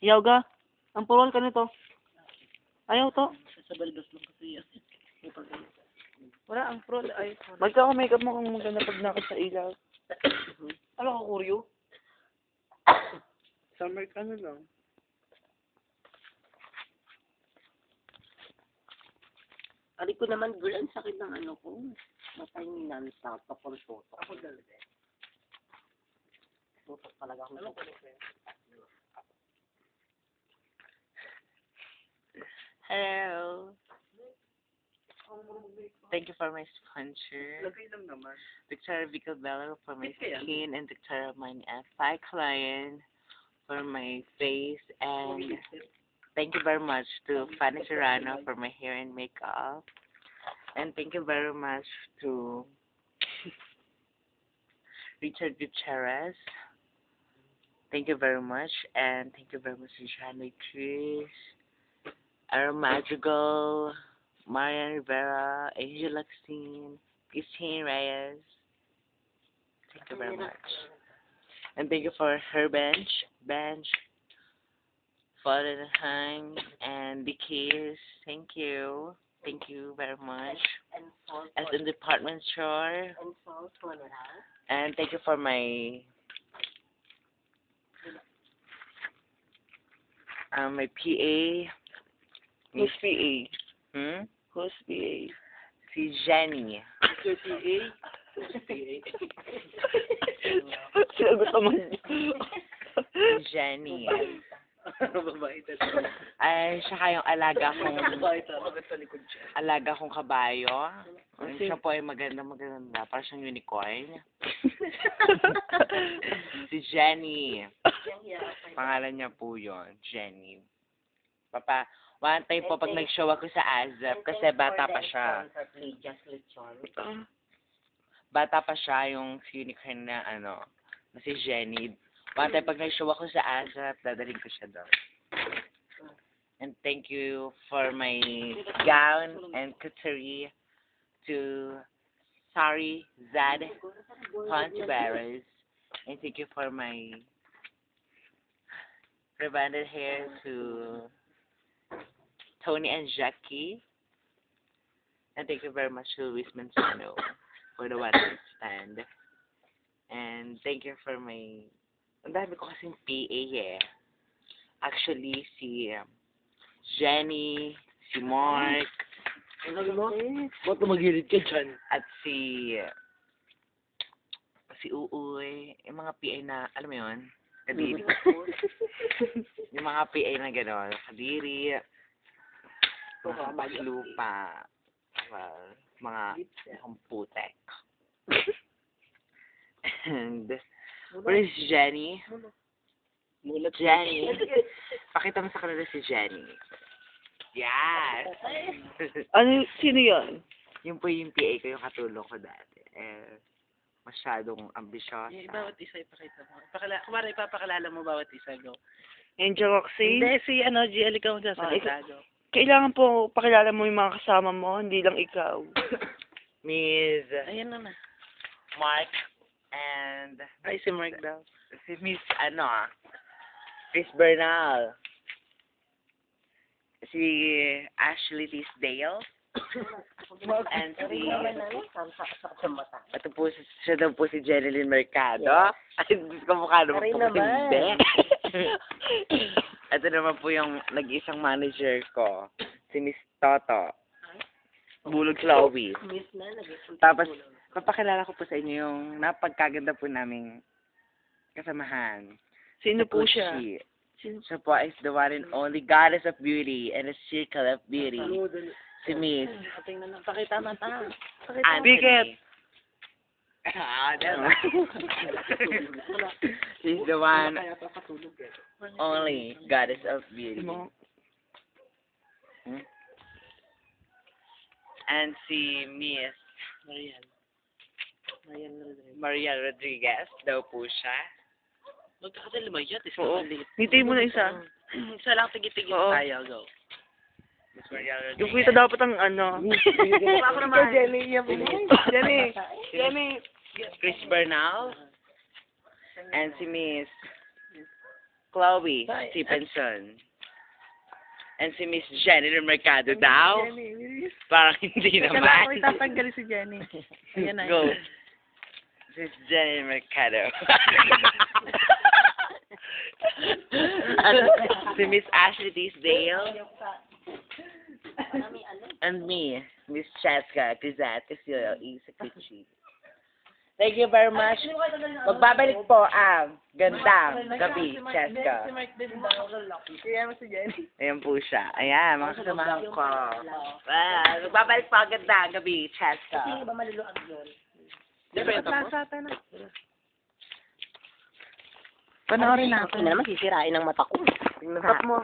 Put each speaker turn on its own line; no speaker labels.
Iyaw ga. Ang purol ka nito. Ayaw to.
Sa balbas lang kasi yan.
Wala, ang purol. Ay, magkaka-makeup mo kung maganda pag nakit sa ilaw. Ano ka, Kuryo?
Summer ka na lang. Ari ko naman, girl, ang sakit ng ano ko. Matay ni non-stop, tapos tutok. Ako talaga. Tutok talaga ako. Anong kulit ko?
Hello. Thank you for my sponsor,
Lagay lang naman.
Victoria Vicabello for my skin, and Victoria Mine F5 client for my face, and thank you very much to Fanny Serrano for my hair and makeup, and thank you very much to Richard Gutierrez. Thank you very much, and thank you very much to Shani Chris, Madrigal, Marian Rivera, Angel Laxine, Christine Reyes. Thank you very much. And thank you for her bench, Fallenheim, and the Keys. Thank you. Thank you very much.
And salt.
As in department store.
And salt, wala.
And thank you for my my PA.
Who's PA? Who's PA?
Si Jenny.
Mr. PA? Mr. PA?
Sinagot naman.
Si Jenny.
Babae talaga.
Ay, siya kayong alaga kong
Babae talaga sa likod siya.
alaga kong kabayo. Siya po ay maganda. Parang siyang unicorn. Si Jenny. Pangalan niya po yun, Jenny. One time po pag nag-show ako sa ASAP, kasi bata pa siya. Bata pa siya yung unicorn na na si Jenny. One time pag nag-show ako sa ASAP, dadaling ko siya doon. And thank you for my gown and couture to Sari Zad Pontiveros. And thank you for my rebonded hair to Tony and Jackie. And thank you very much to Luis Manzano for the one night stand. And thank you for my... Ang dami ko kasing PA eh. Actually, si Jenny, si Mark,
Ba't magilid ka dyan?
at si Uuy. Yung mga PA na, alam mo yun? Kadiri. Yung mga PA na gano'n. Kadiri. Mga lupa. Well, mga putek. And, where is Jenny? Jenny. Pakita mo sa kanila si Jenny. Yes!
Ano, sino yan?
Yung po yung PA ko, yung katulong ko dati. Masyadong ambisyosa.
Bawat isa ipakita mo. Kumara ipapakilala mo bawat isa, go.
Angel Roxy?
Hindi, si GL ikaw dyan sa go.
Kailangan po pakilala mo yung mga kasama mo, hindi lang ikaw.
Miss
Ayan na na.
Mark and
Ay, si Mark daw.
si Miss Chris Bernal. Si Ashley Tisdale. And si ito po siya daw po si Jeneline Mercado. Ay, kamukha naman po hindi. Ito naman po yung nag-isang manager ko, si Miss Toto. Bulog Chloe.
Miss na, nag-ipunta.
Tapos, papakilala ko po sa inyo yung napagkaganda po naming kasamahan.
Sino po siya?
Siya po is the one and only goddess of beauty and a circle of beauty. Si Miss
Tingnan na, pakita mata.
Anthony. She's the one only goddess of beauty. And si Miss Maria Rodriguez daw po siya.
Magkakadalima yan.
Oo. Hintayin mo na isa.
Isa lang tigit-tigit tayo, go.
Miss Maria Rodriguez.
Yung kita dapat ang
Ako naman.
Jenny.
Chris Bernal. And si Miss Chloe Stephenson. And si Miss Jenny Mercado daw. Parang hindi naman.
Kailangan ko itatanggalin si Jenny. Ayan na.
Go. Miss Jenny Mercado. Si Miss Ashley Tisdale. And me, Miss Cheska Gazette Castillo E. Sakuchi. Thank you very much. Magbabalik po ang gandang gabi, Cheska.
Kaya mo si Jenny.
Ayan po siya. Ayan, mga kasamahan ko. Magbabalik po ang gandang gabi, Cheska.
Hindi ba maluluag yun?
Dapat nasa tayo na. Panoorin natin.
Hindi na naman sisirain ang mata ko.
Tingnan mo.